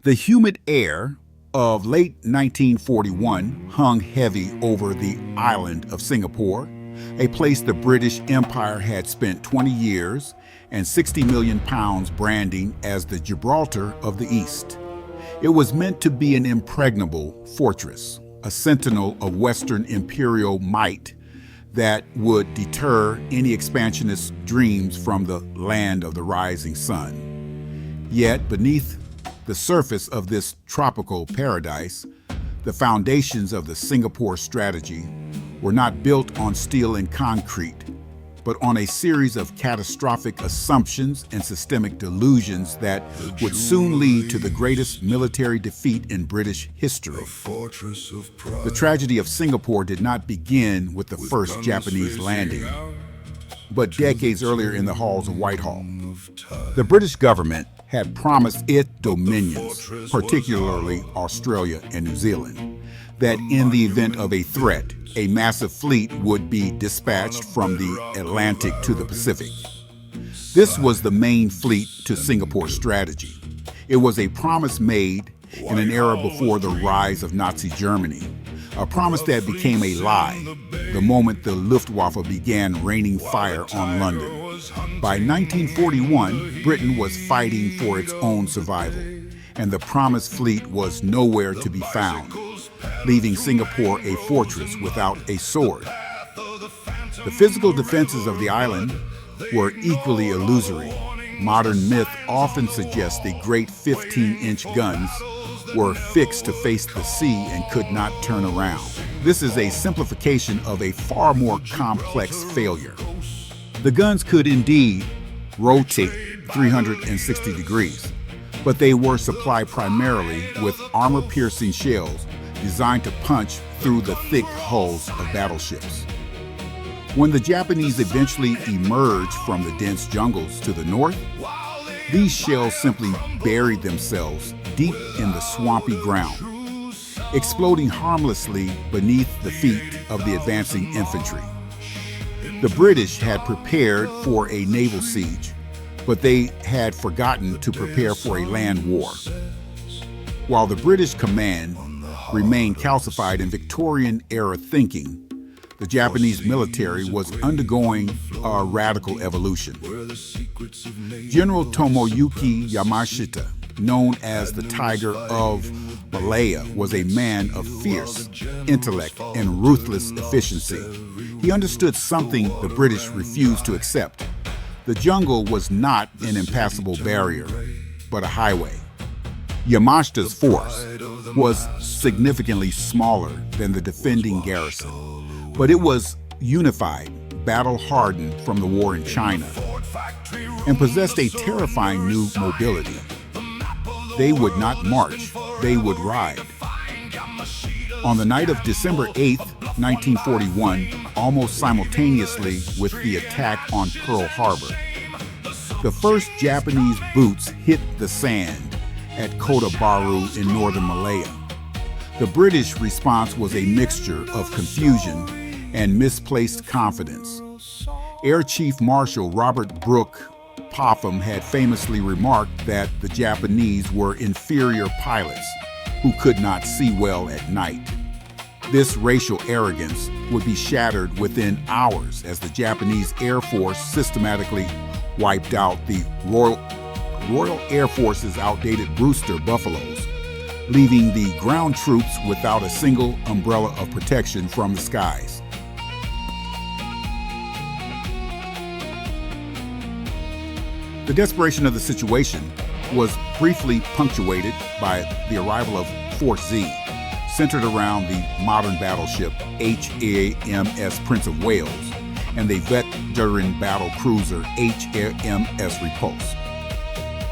The humid air of late 1941 hung heavy over the island of Singapore, a place the British Empire had spent 20 years and 60 million pounds branding as the Gibraltar of the East. It was meant to be an impregnable fortress, a sentinel of Western imperial might that would deter any expansionist dreams from the land of the rising sun. Yet, beneath the surface of this tropical paradise, the foundations of the Singapore strategy were not built on steel and concrete, but on a series of catastrophic assumptions and systemic delusions that would soon lead to the greatest military defeat in British history. The tragedy of Singapore did not begin with the first Japanese landing, but decades earlier in the halls of Whitehall. The British government had promised its dominions, particularly Australia and New Zealand, that in the event of a threat, a massive fleet would be dispatched from the Atlantic to the Pacific. This was the main fleet to Singapore strategy. It was a promise made in an era before the rise of Nazi Germany, a promise that became a lie the moment the Luftwaffe began raining fire on London. By 1941, Britain was fighting for its own survival, and the promised fleet was nowhere to be found, leaving Singapore a fortress without a sword. The physical defenses of the island were equally illusory. Modern myth often suggests the great 15-inch guns were fixed to face the sea and could not turn around. This is a simplification of a far more complex failure. The guns could indeed rotate 360 degrees, but they were supplied primarily with armor-piercing shells designed to punch through the thick hulls of battleships. When the Japanese eventually emerged from the dense jungles to the north, these shells simply buried themselves deep in the swampy ground, exploding harmlessly beneath the feet of the advancing infantry. The British had prepared for a naval siege, but they had forgotten to prepare for a land war. While the British command remained calcified in Victorian-era thinking, the Japanese military was undergoing a radical evolution. General Tomoyuki Yamashita, known as the Tiger of Malaya, was a man of fierce intellect and ruthless efficiency. He understood something the British refused to accept. The jungle was not an impassable barrier, but a highway. Yamashita's force was significantly smaller than the defending garrison, but it was unified, battle-hardened from the war in China, and possessed a terrifying new mobility. They would not march, they would ride. On the night of December 8, 1941, almost simultaneously with the attack on Pearl Harbor, the first Japanese boots hit the sand at Kota Baru in northern Malaya. The British response was a mixture of confusion and misplaced confidence. Air Chief Marshal Robert Brooke Popham had famously remarked that the Japanese were inferior pilots who could not see well at night. This racial arrogance would be shattered within hours as the Japanese Air Force systematically wiped out the Royal Air Force's outdated Brewster Buffaloes, leaving the ground troops without a single umbrella of protection from the skies. The desperation of the situation was briefly punctuated by the arrival of Force Z, centered around the modern battleship HMS Prince of Wales and the veteran battle cruiser HMS Repulse.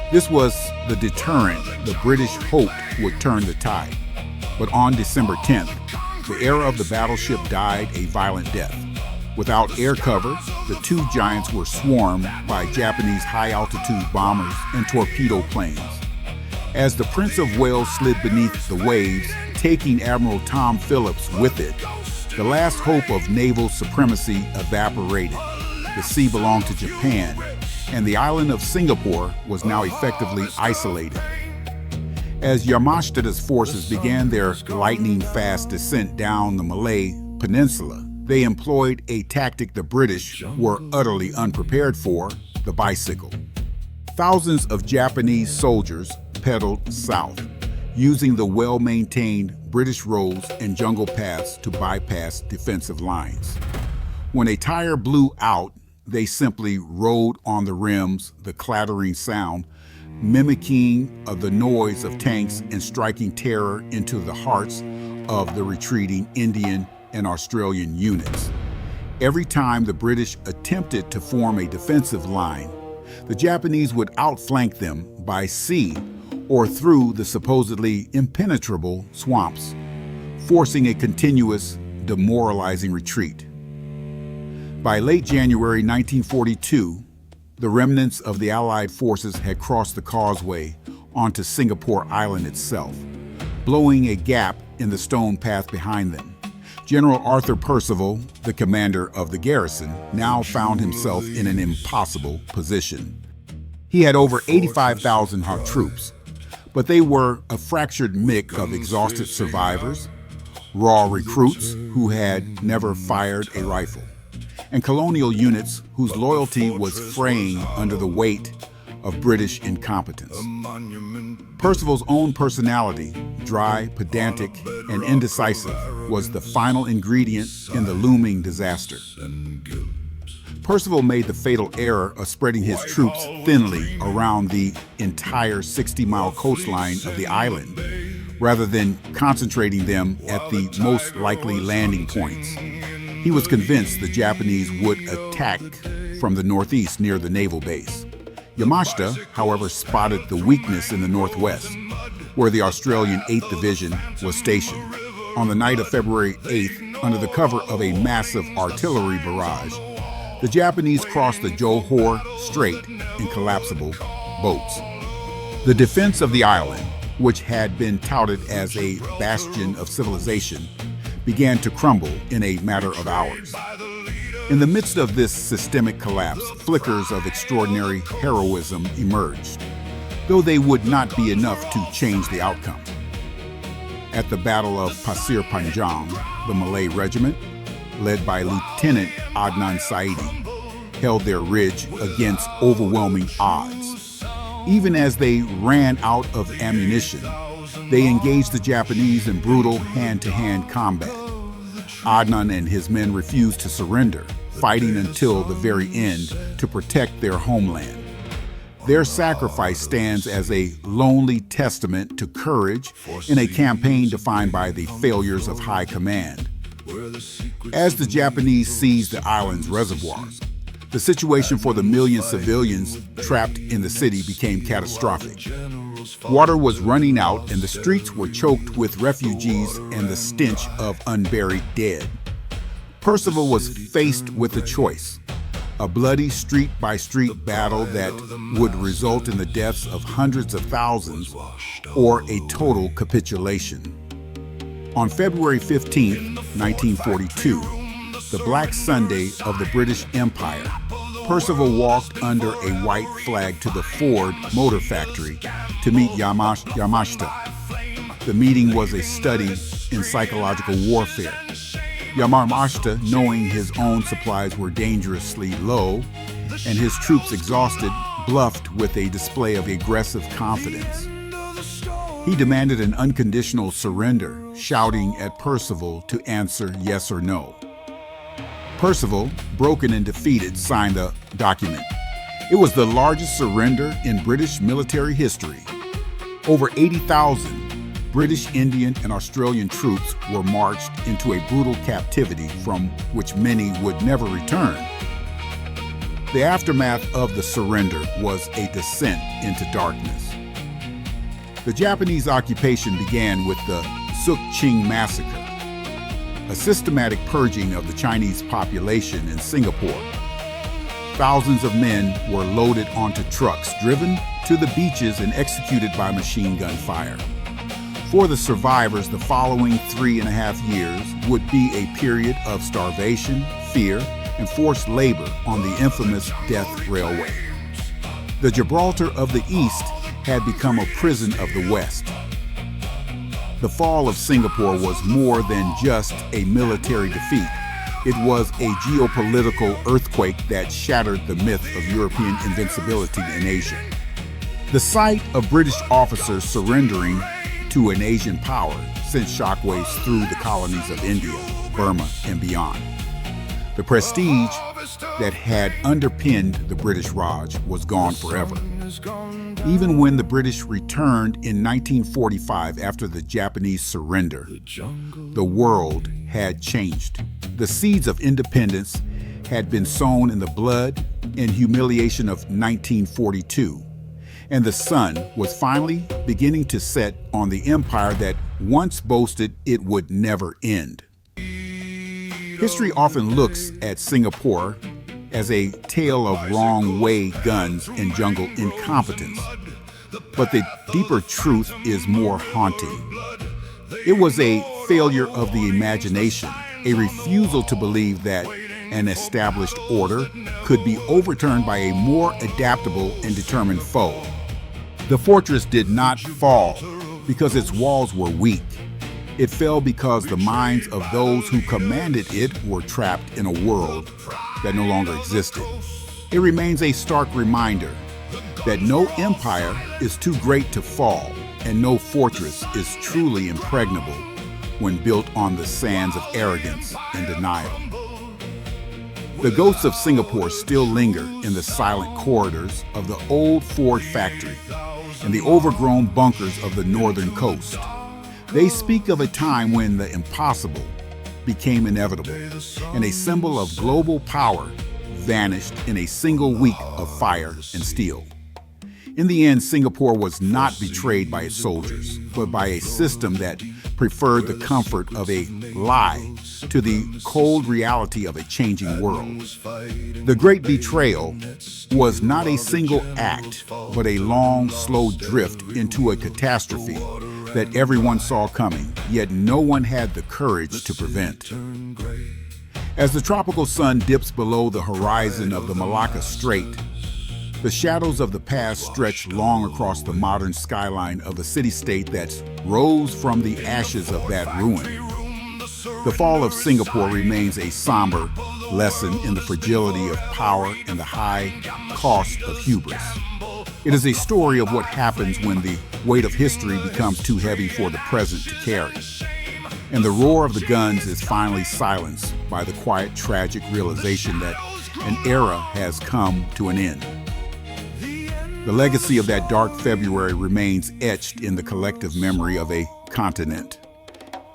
This was the deterrent the British hoped would turn the tide. But on December 10th, the era of the battleship died a violent death. Without air cover, the two giants were swarmed by Japanese high-altitude bombers and torpedo planes. As the Prince of Wales slid beneath the waves, taking Admiral Tom Phillips with it, the last hope of naval supremacy evaporated. The sea belonged to Japan, and the island of Singapore was now effectively isolated. As Yamashita's forces began their lightning-fast descent down the Malay Peninsula, they employed a tactic the British were utterly unprepared for: the bicycle. Thousands of Japanese soldiers pedaled south, using the well-maintained British roads and jungle paths to bypass defensive lines. When a tire blew out, they simply rode on the rims, the clattering sound mimicking the noise of tanks and striking terror into the hearts of the retreating Indian and Australian units. Every time the British attempted to form a defensive line, the Japanese would outflank them by sea or through the supposedly impenetrable swamps, forcing a continuous, demoralizing retreat. By late January 1942, the remnants of the Allied forces had crossed the causeway onto Singapore Island itself, blowing a gap in the stone path behind them. General Arthur Percival, the commander of the garrison, now found himself in an impossible position. He had over 85,000 hot troops, but they were a fractured mix of exhausted survivors, raw recruits who had never fired a rifle, and colonial units whose loyalty was fraying under the weight of British incompetence. Percival's own personality, dry, pedantic, and indecisive, was the final ingredient in the looming disaster. Percival made the fatal error of spreading his troops thinly around the entire 60-mile coastline of the island, rather than concentrating them at the most likely landing points. He was convinced the Japanese would attack from the northeast near the naval base. Yamashita, however, spotted the weakness in the northwest, where the Australian 8th Division was stationed. On the night of February 8th, under the cover of a massive artillery barrage, the Japanese crossed the Johor Strait in collapsible boats. The defense of the island, which had been touted as a bastion of civilization, began to crumble in a matter of hours. In the midst of this systemic collapse, flickers of extraordinary heroism emerged, though they would not be enough to change the outcome. At the Battle of Pasir Panjang, the Malay regiment, led by Lieutenant Adnan Saidi, held their ridge against overwhelming odds. Even as they ran out of ammunition, they engaged the Japanese in brutal hand-to-hand combat. Adnan and his men refused to surrender, fighting until the very end to protect their homeland. Their sacrifice stands as a lonely testament to courage in a campaign defined by the failures of high command. As the Japanese seized the island's reservoirs, the situation for the million civilians trapped in the city became catastrophic. Water was running out and the streets were choked with refugees and the stench of unburied dead. Percival was faced with a choice: a bloody street-by-street battle that would result in the deaths of hundreds of thousands, or a total capitulation. On February 15, 1942, the Black Sunday of the British Empire, Percival walked under a white flag to the Ford Motor Factory to meet Yamashita. The meeting was a study in psychological warfare. Yamashita, knowing his own supplies were dangerously low and his troops exhausted, bluffed with a display of aggressive confidence. He demanded an unconditional surrender, shouting at Percival to answer yes or no. Percival, broken and defeated, signed the document. It was the largest surrender in British military history. Over 80,000 British, Indian, and Australian troops were marched into a brutal captivity from which many would never return. The aftermath of the surrender was a descent into darkness. The Japanese occupation began with the Sukching Massacre, a systematic purging of the Chinese population in Singapore. Thousands of men were loaded onto trucks, driven to the beaches, and executed by machine gun fire. For the survivors, the following 3.5 years would be a period of starvation, fear, and forced labor on the infamous Death Railway. The Gibraltar of the East had become a prison of the West, The fall of Singapore was more than just a military defeat. It was a geopolitical earthquake that shattered the myth of European invincibility in Asia. The sight of British officers surrendering to an Asian power sent shockwaves through the colonies of India, Burma, and beyond. The prestige that had underpinned the British Raj was gone forever. Even when the British returned in 1945 after the Japanese surrender, the world had changed. The seeds of independence had been sown in the blood and humiliation of 1942, and the sun was finally beginning to set on the empire that once boasted it would never end. History often looks at Singapore as a tale of wrong-way guns and jungle incompetence, but the deeper truth is more haunting. It was a failure of the imagination, a refusal to believe that an established order could be overturned by a more adaptable and determined foe. The fortress did not fall because its walls were weak. It fell because the minds of those who commanded it were trapped in a world that no longer existed. It remains a stark reminder that no empire is too great to fall, and no fortress is truly impregnable when built on the sands of arrogance and denial. The ghosts of Singapore still linger in the silent corridors of the old Ford factory and the overgrown bunkers of the northern coast. They speak of a time when the impossible became inevitable, and a symbol of global power vanished in a single week of fire and steel. In the end, Singapore was not betrayed by its soldiers, but by a system that preferred the comfort of a lie to the cold reality of a changing world. The great betrayal was not a single act, but a long, slow drift into a catastrophe that everyone saw coming, yet no one had the courage to prevent. As the tropical sun dips below the horizon of the Malacca Strait, the shadows of the past stretch long across the modern skyline of a city-state that rose from the ashes of that ruin. The fall of Singapore remains a somber lesson in the fragility of power and the high cost of hubris. It is a story of what happens when the weight of history becomes too heavy for the present to carry, and the roar of the guns is finally silenced by the quiet, tragic realization that an era has come to an end. The legacy of that dark February remains etched in the collective memory of a continent.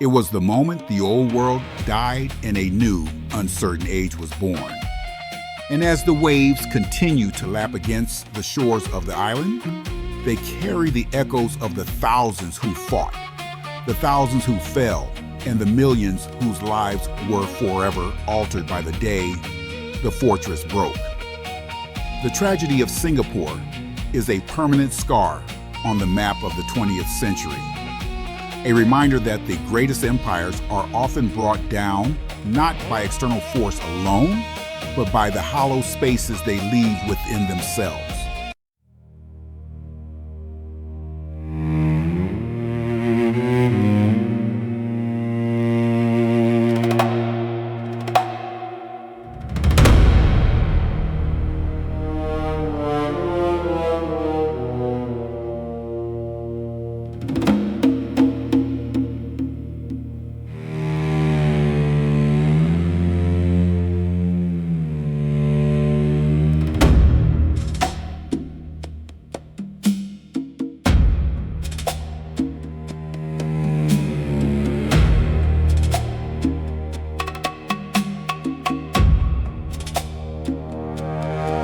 It was the moment the old world died and a new, uncertain age was born. And as the waves continue to lap against the shores of the island, they carry the echoes of the thousands who fought, the thousands who fell, and the millions whose lives were forever altered by the day the fortress broke. The tragedy of Singapore is a permanent scar on the map of the 20th century, a reminder that the greatest empires are often brought down not by external force alone, but by the hollow spaces they leave within themselves.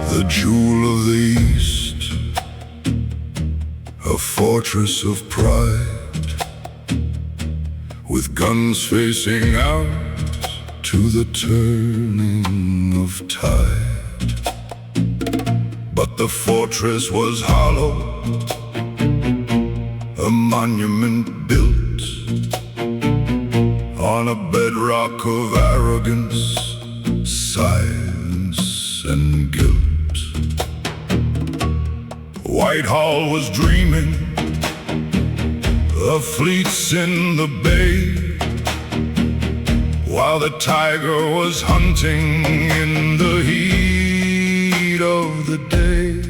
The jewel of the East, a fortress of pride, with guns facing out to the turning of tide. But the fortress was hollow, a monument built on a bedrock of arrogance, silence, and guilt. Whitehall was dreaming of fleets in the bay, while the tiger was hunting in the heat of the day.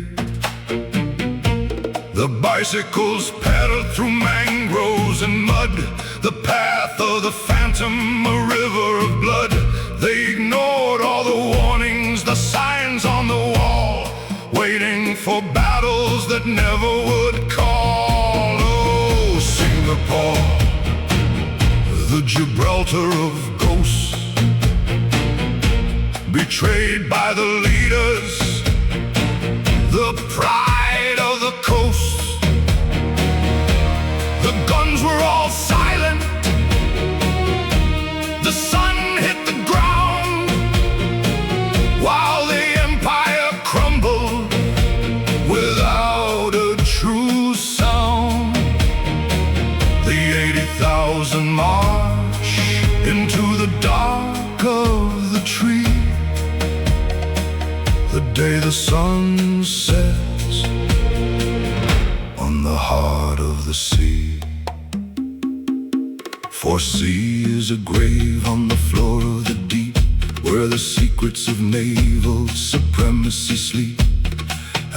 The bicycles pedaled through mangroves and mud, the path of the phantom, a river of blood. They ignored all the warnings, the signs on the wall, waiting for battles that never would call. Oh, Singapore, the Gibraltar of ghosts, betrayed by the leaders, the pride of the coast. The guns were all silent, the sun hit the ground, while the empire crumbled without a true sound. The 80,000 march into the dark of the tree, the day the sun sets on the heart of the sea. For sea is a grave on the floor of the deep, where the secrets of naval supremacy sleep.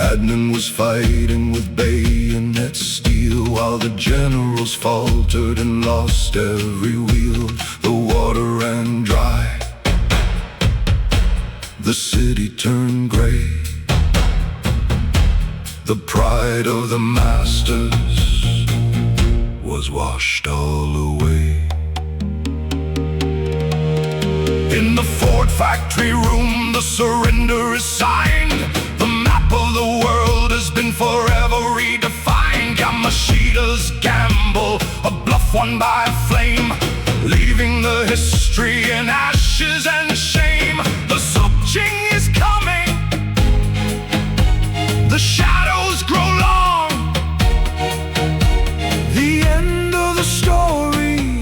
Adnan was fighting with bayonet steel, while the generals faltered and lost every wheel. The water ran dry, the city turned gray, the pride of the masters was washed all away. In the Ford factory room, the surrender is signed. The map of the world has been forever redefined. Yamashita's gamble, a bluff won by a flame, leaving the history in ashes and shame. The Sukching is coming, the shadows grow long, the end of the story,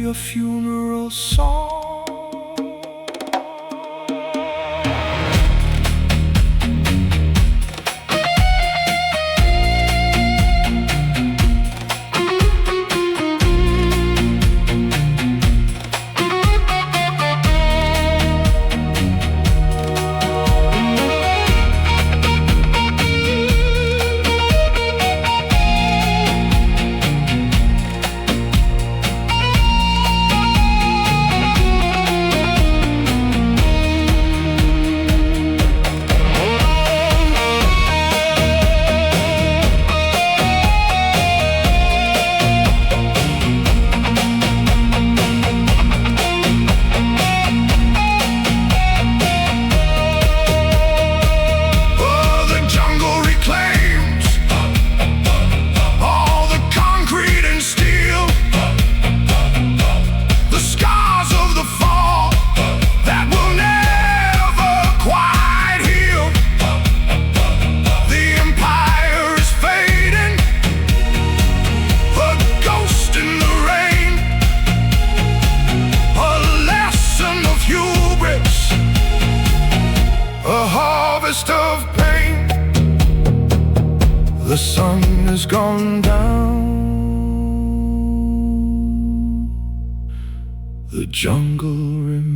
a funeral song. Of pain, the sun has gone down, the jungle remains.